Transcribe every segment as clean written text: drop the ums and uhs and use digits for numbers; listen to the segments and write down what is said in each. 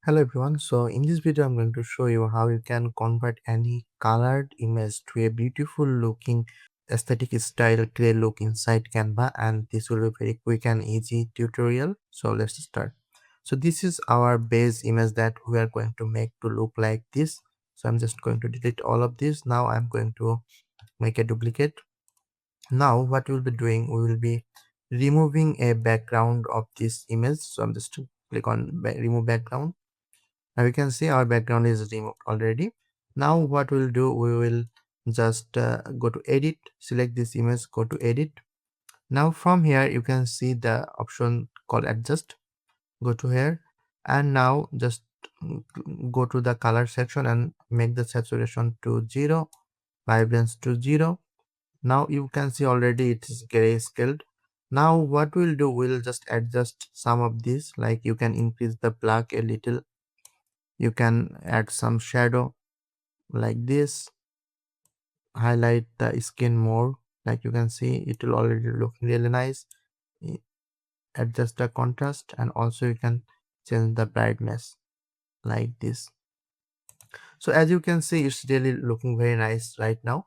Hello everyone, so in this video I'm going to show you how you can convert any colored image to a beautiful looking aesthetic style clear look inside Canva, and this will be very quick and easy tutorial. So let's start. So this is our base image that we are going to make to look like this. So I'm just going to delete all of this. Now I'm going to make a duplicate. Now what we'll be doing, we will be removing a background of this image. So I'm just click on remove background. Now you can see our background is removed already. Now what we'll do, we will just go to edit, select this image, go to edit. Now from here you can see the option called adjust. Go to here, and now just go to the color section and make the saturation to 0, vibrance to 0. Now you can see already it is grayscaled. Now what we'll do, we'll just adjust some of this, like you can increase the black a little, you can add some shadow like this, highlight the skin more, like you can see it will already look really nice. Adjust the contrast, and also you can change the brightness like this. So as you can see, it's really looking very nice right now.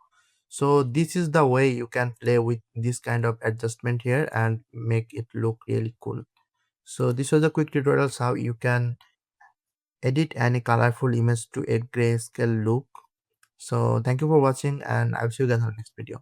So this is the way you can play with this kind of adjustment here and make it look really cool. So this was a quick tutorials how you can edit any colorful image to a grayscale look. So thank you for watching, and I'll see you guys on the next video.